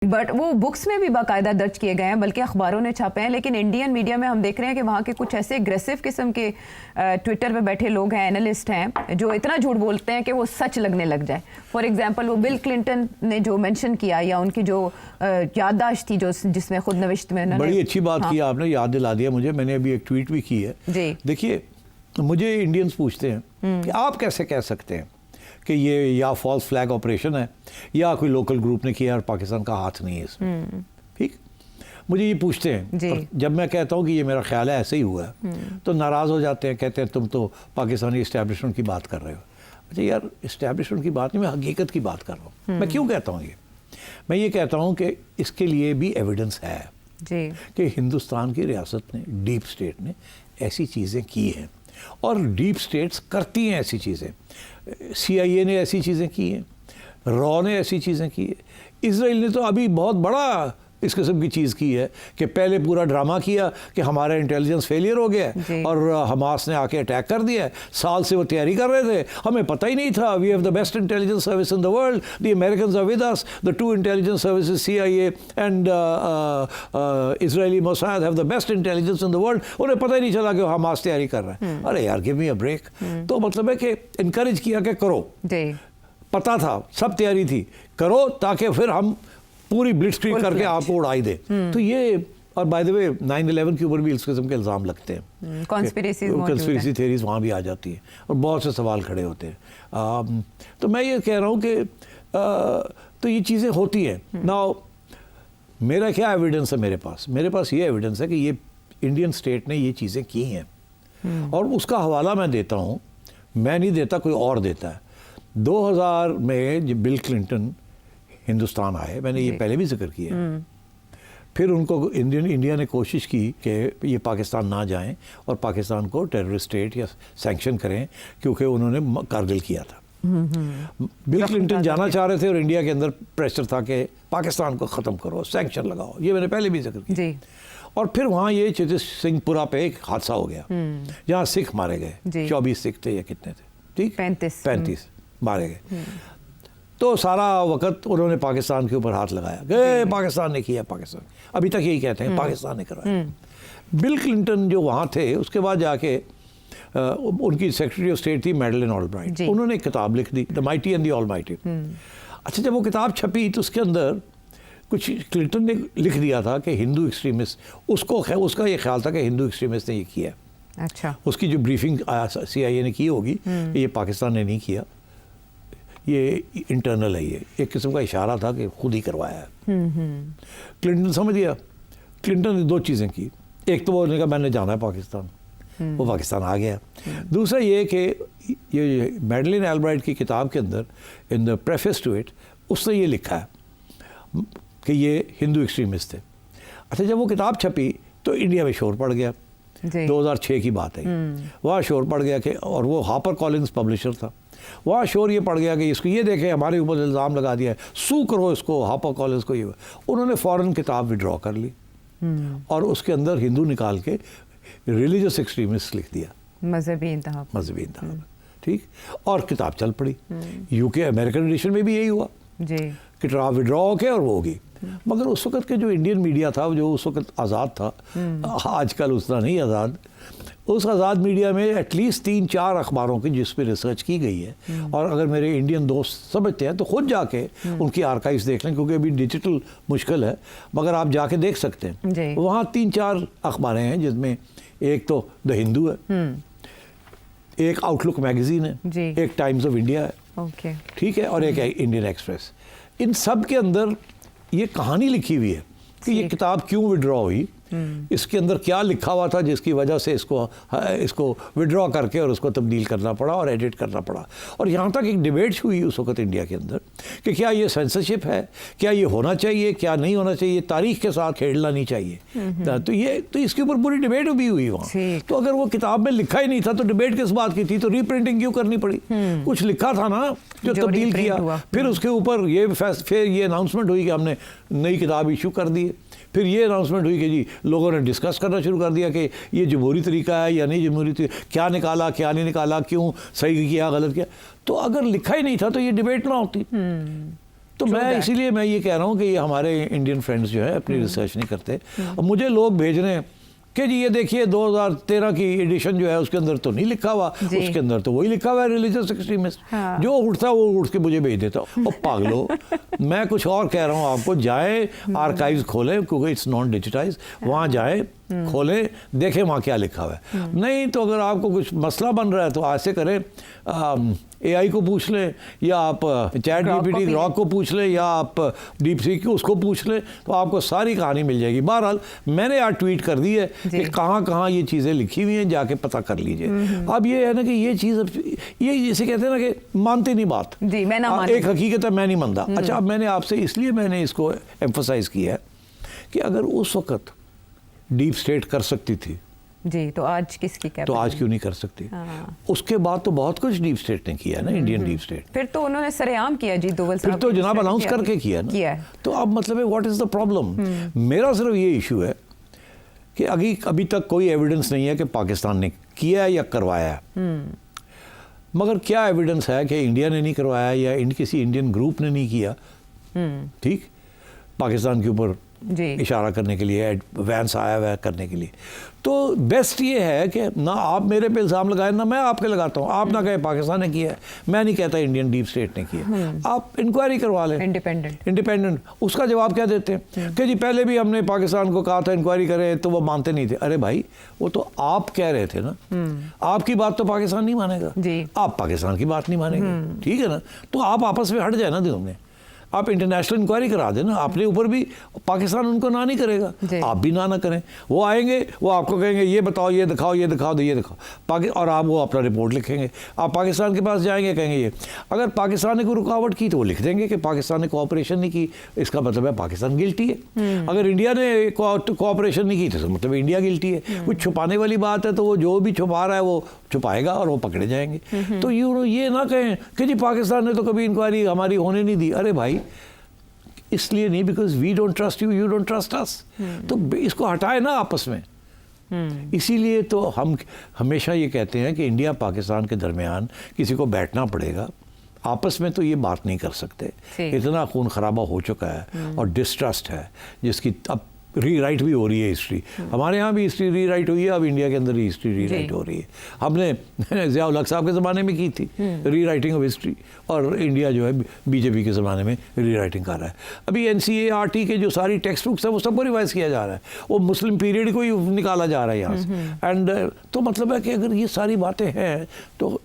But वो books में भी बाकायदा दर्ज किए गए हैं, बल्कि अखबारों ने छापे हैं। लेकिन इंडियन मीडिया में हम देख रहे हैं कि वहाँ के कुछ ऐसे एग्रेसिव किस्म के ट्विटर पे बैठे लोग हैं, एनालिस्ट हैं, जो इतना झूठ बोलते हैं कि वो सच लगने लग जाए। फॉर एग्जांपल वो बिल क्लिंटन ने जो मेंशन किया, या उनकी जो याददाश्त थी जो जिसमें खुद नविश्त में उन्होंने, बड़ी अच्छी बात की आपने, याद दिला दिया मुझे। मैंने अभी एक ट्वीट भी की है जी। देखिए, मुझे इंडियंस पूछते हैं कि आप कैसे कह सकते हैं कि ये या फॉल्स फ्लैग ऑपरेशन है या कोई लोकल ग्रुप ने किया और पाकिस्तान का हाथ नहीं है इसमें। ठीक, मुझे ये पूछते हैं। जब मैं कहता हूँ कि ये मेरा ख्याल है, ऐसे ही हुआ है, तो नाराज़ हो जाते हैं, कहते हैं तुम तो पाकिस्तानी इस्टेब्लिशमेंट की बात कर रहे हो। अच्छा यार, इस्टेब्लिशमेंट की बात नहीं, मैं हकीकत की बात कर रहा हूँ। मैं क्यों कहता हूँ ये? मैं ये कहता हूँ कि इसके लिए भी एविडेंस है कि हिंदुस्तान की रियासत ने, डीप स्टेट ने ऐसी चीज़ें की हैं, और डीप स्टेट्स करती हैं ऐसी चीज़ें। CIA ने ऐसी चीज़ें की हैं, रॉ ने ऐसी चीज़ें की है, इजराइल ने तो अभी बहुत बड़ा इस किस्म की चीज़ की है कि पहले पूरा ड्रामा किया कि हमारा इंटेलिजेंस फेलियर हो गया है और हमास ने आके अटैक कर दिया है। साल से वो तैयारी कर रहे थे, हमें पता ही नहीं था। We have the best intelligence service in the world, the Americans are with us, the two intelligence services CIA and Israeli Mossad have the best intelligence in the world. उन्हें पता ही नहीं चला कि हमास तैयारी कर रहा है। अरे यार, गिव मी अ ब्रेक। तो मतलब है कि इनकरेज किया कि करो, पता था, सब तैयारी थी, करो, ताकि फिर हम पूरी ब्लिट्सक्रीग करके आपको उड़ाई दे। तो ये, और बाय द वे 9/11 के ऊपर भी इस किस्म के इल्ज़ाम लगते हैं, कॉन्स्पिरेसी थ्योरीज वहाँ भी आ जाती हैं और बहुत से सवाल खड़े होते हैं। तो मैं ये कह रहा हूँ कि तो ये चीज़ें होती हैं। नाउ मेरा क्या एविडेंस है मेरे पास ये एविडेंस है कि ये इंडियन स्टेट ने ये चीज़ें की हैं, और उसका हवाला मैं देता हूँ। मैं नहीं देता, कोई और देता है। 2000 में जब बिल क्लिंटन हिंदुस्तान आए, मैंने ये पहले भी जिक्र किया, फिर उनको इंडिया ने कोशिश की कि ये पाकिस्तान ना जाएं और पाकिस्तान को टेररिस्ट स्टेट या सैंक्शन करें, क्योंकि उन्होंने कारगिल किया था। बिल क्लिंटन जाना चाह रहे थे और इंडिया के अंदर प्रेशर था कि पाकिस्तान को ख़त्म करो, सैंक्शन लगाओ। ये मैंने पहले भी जिक्र किया। और फिर वहाँ ये चित सिंहपुरा पे एक हादसा हो गया, जहाँ सिख मारे गए, 24 सिख थे या कितने थे, ठीक, 35 मारे गए। तो सारा वक्त उन्होंने पाकिस्तान के ऊपर हाथ लगाया, गए पाकिस्तान ने किया, पाकिस्तान, अभी तक यही कहते हैं पाकिस्तान ने करवाया। बिल क्लिंटन जो वहाँ थे, उसके बाद जाके उनकी सेक्रेटरी ऑफ स्टेट थी मैडलिन ऑलब्राइट, उन्होंने एक किताब लिख दी, the mighty and the almighty. अच्छा, जब वो किताब छपी तो उसके अंदर कुछ क्लिंटन ने लिख दिया था कि हिंदू एक्सट्रीमिस्ट, उसका ये ख्याल था कि हिंदू एक्सट्रीमिस्ट ने ये किया। अच्छा, उसकी जो ब्रीफिंग CIA ने की होगी, ये पाकिस्तान ने नहीं किया, ये इंटरनल है, ये एक किस्म का इशारा था कि खुद ही करवाया है। क्लिंटन समझ गया। क्लिंटन ने 2 चीज़ें की, एक तो वो ने कहा मैंने जाना है पाकिस्तान, वो पाकिस्तान आ गया। दूसरा ये कि ये मैडलिन ऑलब्राइट की किताब के अंदर, in the preface to it, उसने ये लिखा है कि ये हिंदू एक्सट्रीमिस्ट थे। अच्छा, जब वो किताब छपी तो इंडिया में शोर पड़ गया। 2006 की बात है, वहाँ शोर पड़ गया कि, और वो हापर कॉलिंस पब्लिशर था, वहाँ शोर ये पड़ गया कि इसको ये देखे हमारे ऊपर इल्ज़ाम लगा दिया है, सू करो इसको, हापर कॉलिंस को। ये उन्होंने फ़ौरन किताब विड्रॉ कर ली और उसके अंदर हिंदू निकाल के रिलीजियस एक्सट्रीमिस्ट लिख दिया, मजहबी इंतहा। ठीक, और किताब चल पड़ी। UK अमेरिकन एडिशन में भी यही हुआ जी, किताब विड्रॉ हो के और वो होगी। मगर उस वक़्त के जो इंडियन मीडिया था, जो उस वक़्त आज़ाद था, आजकल उतना नहीं आज़ाद, उस आज़ाद मीडिया में एटलीस्ट 3-4 अखबारों की जिस पर रिसर्च की गई है, और अगर मेरे इंडियन दोस्त समझते हैं तो खुद जाके उनकी आर्काइव्स देख लें, क्योंकि अभी डिजिटल मुश्किल है, मगर आप जाके देख सकते हैं। वहाँ 3-4 अखबारें हैं, जिसमें एक तो द हिंदू है, एक आउटलुक मैगजीन है, एक टाइम्स ऑफ इंडिया है, ठीक है, और एक है इंडियन एक्सप्रेस। इन सब के अंदर ये कहानी लिखी हुई है कि ये किताब क्यों विड्रॉ हुई, इसके अंदर क्या लिखा हुआ था जिसकी वजह से इसको विड्रॉ करके और उसको तब्दील करना पड़ा और एडिट करना पड़ा। और यहाँ तक एक डिबेट हुई उस वक्त इंडिया के अंदर कि क्या ये सेंसरशिप है, क्या ये होना चाहिए, क्या नहीं होना चाहिए, तारीख के साथ खेलना नहीं चाहिए। तो इसके ऊपर पूरी डिबेट भी हुई वहाँ। तो अगर वो किताब में लिखा ही नहीं था तो डिबेट किस बात की थी, तो रीप्रिंटिंग क्यों करनी पड़ी? कुछ लिखा था ना जो तब्दील किया, फिर उसके ऊपर ये अनाउंसमेंट हुई कि हमने नई किताब इशू कर दी। फिर ये अनाउंसमेंट हुई कि जी लोगों ने डिस्कस करना शुरू कर दिया कि ये जमहूरी तरीका है या नहीं जमहूरी तरीका, क्या निकाला क्या नहीं निकाला, क्यों सही किया गलत किया। तो अगर लिखा ही नहीं था तो ये डिबेट ना होती। तो मैं इसीलिए मैं ये कह रहा हूँ कि ये हमारे इंडियन फ्रेंड्स जो है अपनी रिसर्च नहीं करते, और मुझे लोग भेज रहे हैं कि जी ये देखिए 2013 की एडिशन जो है उसके अंदर तो नहीं लिखा हुआ, उसके अंदर तो वही लिखा हुआ है रिलीजियस एक्सट्रीमिस्ट। हाँ। जो उठता है वो उठ के मुझे भेज देता और पागलो मैं कुछ और कह रहा हूँ आपको, जाए आर्काइव्स खोलें क्योंकि इट्स नॉन डिजिटाइज, वहाँ जाए खोलें देखें वहाँ क्या लिखा हुआ है। नहीं तो अगर आपको कुछ मसला बन रहा है तो ऐसे करें, AI को पूछ लें, या आप चैट GPT ग्रॉक को पूछ लें, या आप डीप सीक उसको पूछ लें, तो आपको सारी कहानी मिल जाएगी। बहरहाल मैंने आज ट्वीट कर दी है कि कहाँ कहाँ ये चीज़ें लिखी हुई हैं, जाके पता कर लीजिए। अब ये है ना कि ये चीज़ ये जिसे कहते हैं ना कि मानते नहीं बात, जी मैं ना एक हकीकत है मैं नहीं मानता। अच्छा, अब मैंने आपसे इसलिए मैंने इसको एम्फोसाइज किया है कि अगर उस वक्त डीप स्टेट कर सकती थी जी तो आज किसकी क्या, तो आज क्यों नहीं कर सकती? हाँ। उसके बाद तो बहुत कुछ डीप स्टेट ने किया ना, इंडियन डीप स्टेट। फिर तो उन्होंने सरेआम किया जी, दोवल साहब फिर तो जनाब अनाउंस करके किया ना, किया। तो अब मतलब है व्हाट इज द प्रॉब्लम? मेरा सिर्फ ये इशू है कि अभी तक कोई एविडेंस नहीं है कि पाकिस्तान ने किया है या करवाया है। मगर क्या एविडेंस है कि इंडिया ने नहीं करवाया या किसी इंडियन ग्रुप ने नहीं किया? ठीक, पाकिस्तान के ऊपर इशारा करने के लिए एडवांस आया हुआ है करने के लिए। तो बेस्ट ये है कि ना आप मेरे पे इल्ज़ाम लगाएं ना मैं आपके लगाता हूँ। आप ना कहें पाकिस्तान ने किया है, मैं नहीं कहता इंडियन डीप स्टेट ने किया। आप इंक्वायरी करवा लें, इंडिपेंडेंट। उसका जवाब क्या देते हैं कि जी पहले भी हमने पाकिस्तान को कहा था इंक्वायरी करें तो वो मानते नहीं थे। अरे भाई वो तो आप कह रहे थे ना, आपकी बात तो पाकिस्तान नहीं मानेगा, आप पाकिस्तान की बात नहीं मानेंगे, ठीक है ना? तो आप आपस में हट जाए ना दिनों में, आप इंटरनेशनल इंक्वायरी करा देना अपने ऊपर भी, पाकिस्तान उनको ना नहीं करेगा, आप भी ना करें। वो आएंगे, वो आपको कहेंगे ये बताओ, ये दिखाओ, ये दिखाओ, ये दिखाओ, और आप वो अपना रिपोर्ट लिखेंगे। आप पाकिस्तान के पास जाएंगे, कहेंगे ये। अगर पाकिस्तान ने कोई रुकावट की तो वो लिख देंगे कि पाकिस्तान ने कोऑपरेशन नहीं की, इसका मतलब है पाकिस्तान गिल्टी है। अगर इंडिया ने कोऑपरेशन नहीं की तो मतलब इंडिया गिल्टी है। कुछ छुपाने वाली बात है तो वो जो भी छुपा रहा है वो छुपाएगा और वो पकड़े जाएंगे। तो ये ना कहें कि जी पाकिस्तान ने तो कभी इंक्वायरी हमारी होने नहीं दी। अरे भाई इसलिए नहीं because we don't trust you, you don't trust us. तो इसको हटाए ना आपस में। इसीलिए तो हम हमेशा ये कहते हैं कि इंडिया पाकिस्तान के दरमियान किसी को बैठना पड़ेगा, आपस में तो ये बात नहीं कर सकते। इतना खून खराबा हो चुका है और डिस्ट्रस्ट है जिसकी अब रीराइट भी हो रही है हिस्ट्री। हमारे यहाँ भी हिस्ट्री रीराइट हुई है, अब इंडिया के अंदर हिस्ट्री रीराइट हो रही है। हमने ज़िया-उल हक साहब के ज़माने में की थी रीराइटिंग ऑफ हिस्ट्री, और इंडिया जो है बीजेपी के ज़माने में रीराइटिंग कर रहा है। अभी NCERT के जो सारी टेक्स्ट बुक्स है वो सबको रिवाइज किया जा रहा है, वो मुस्लिम पीरियड को ही निकाला जा रहा है यहाँ से। एंड तो मतलब है कि अगर ये सारी बातें हैं तो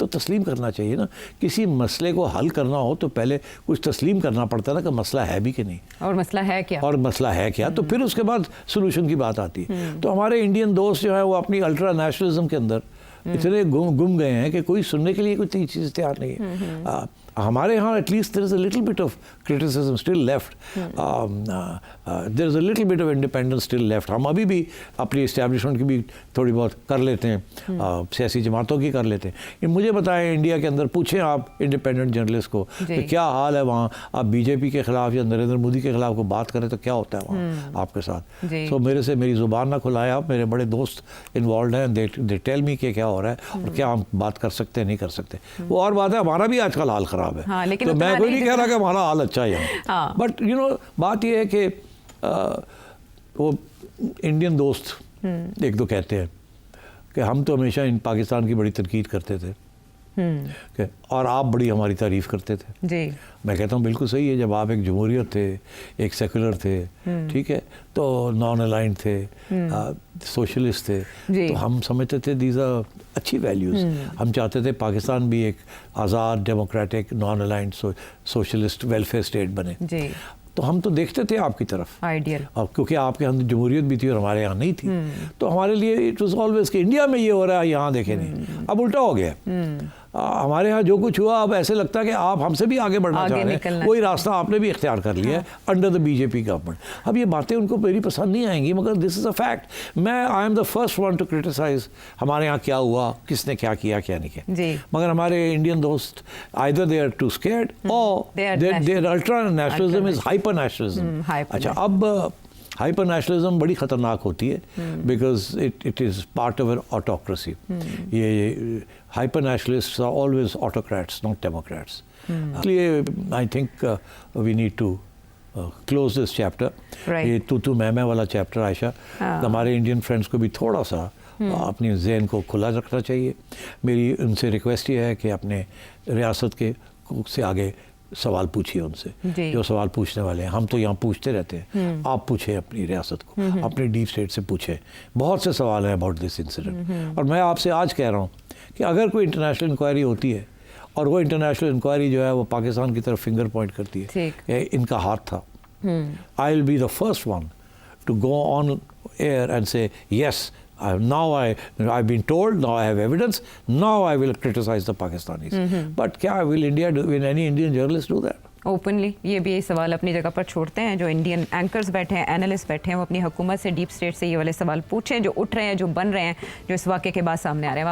तस्लीम करना चाहिए ना। किसी मसले को हल करना हो तो पहले कुछ तस्लीम करना पड़ता है ना कि मसला है भी कि नहीं, और मसला है क्या, तो फिर उसके बाद सोल्यूशन की बात आती है। तो हमारे इंडियन दोस्त जो है वो अपनी अल्ट्रा नेशनलिज्म के अंदर इतने गुम गए हैं कि कोई सुनने के लिए कोई चीज़ तैयार नहीं है। हमारे यहाँ at least there is a little bit of criticism still left, there is a little bit of independence still left. हम अभी भी अपनी इस्टेब्लिशमेंट की भी थोड़ी बहुत कर लेते हैं, सियासी जमातों की कर लेते हैं। मुझे बताएं इंडिया के अंदर, पूछें आप इंडिपेंडेंट जर्नलिस्ट को कि क्या हाल है वहाँ, आप बीजेपी के खिलाफ या नरेंद्र मोदी के खिलाफ को बात करें तो क्या होता है वहाँ आपके साथ। तो मेरे से मेरी ज़ुबान ना खुलाएं आप, मेरे बड़े दोस्त इन्वॉल्व हैं, दे टेल मी कि क्या हो रहा है और क्या हम बात कर सकते हैं नहीं कर सकते। वो और बात है, हमारा भी आजकल हाल ख़राब है। हाँ, लेकिन तो मैं कोई नहीं कह रहा कि हमारा हाल अच्छा है, बट यू नो बात यह है कि वो इंडियन दोस्त एक दो कहते हैं कि हम तो हमेशा इन पाकिस्तान की बड़ी तनकीद करते थे और आप बड़ी हमारी तारीफ करते थे जी। मैं कहता हूँ बिल्कुल सही है, जब आप एक जमहूरियत थे, एक सेकुलर थे, ठीक है, तो नॉन अलाइंड थे, सोशलिस्ट थे, तो हम समझते थे दीज आर अच्छी वैल्यूज़। हम चाहते थे पाकिस्तान भी एक आज़ाद democratic non aligned socialist welfare state बने जी। तो हम तो देखते थे आपकी तरफ आइडियल, अब क्योंकि आपके यहाँ जमहूरियत भी थी और हमारे यहाँ नहीं थी, तो हमारे लिए इट वाज ऑलवेज कि इंडिया में ये हो रहा है, यहाँ देखे नहीं। अब उल्टा हो गया, हमारे यहाँ जो कुछ हुआ अब ऐसे लगता है कि आप हमसे भी आगे बढ़ना चाह रहे हैं, वही रास्ता आपने भी इख्तियार कर लिया है अंडर द बीजेपी गवर्नमेंट। अब ये बातें उनको मेरी पसंद नहीं आएंगी, मगर दिस इज़ अ फैक्ट। मैं I am the first one to criticise हमारे यहाँ क्या हुआ, किसने क्या किया क्या नहीं किया, मगर हमारे इंडियन दोस्त either they are too scared or their ultra nationalism is hyper nationalism. अच्छा, अब हाइपर नेशनलिज्म बड़ी ख़तरनाक होती है because it is part of an autocracy. ये hyper nationalists are always autocrats not democrats. इसलिए I think we need to close this chapter. Right. ये तू मैं वाला चैप्टर आयशा, हमारे इंडियन फ्रेंड्स को भी थोड़ा सा अपनी जहन को खुला रखना चाहिए। मेरी उनसे रिक्वेस्ट ये है कि अपने रियासत के से आगे सवाल पूछिए उनसे, जी। जो सवाल पूछने वाले हैं। हम तो यहाँ पूछते रहते हैं, आप पूछें अपनी रियासत को, अपने डीप स्टेट से पूछें। बहुत से सवाल हैं अबाउट दिस इंसिडेंट। और मैं आपसे आज कह रहा हूँ कि अगर कोई इंटरनेशनल इंक्वायरी होती है और वो इंटरनेशनल इंक्वायरी जो है वो पाकिस्तान की तरफ फिंगर पॉइंट करती है ठीक। कि इनका हाथ था, I will be the first one to go on air and say yes, I've been told, now I have evidence, now I will criticize the Pakistanis. But क्या will India do, will any Indian journalist do that? Openly ये भी सवाल अपनी जगह पर छोड़ते हैं। जो इंडियन एंकर्स बैठे हैं, एनालिस्ट बैठे हैं, वो अपनी हुकूमत से, डीप स्टेट से ये वाले सवाल पूछें जो उठ रहे हैं, जो बन रहे हैं, जो इस वाक़े के बाद सामने आ रहे हैं।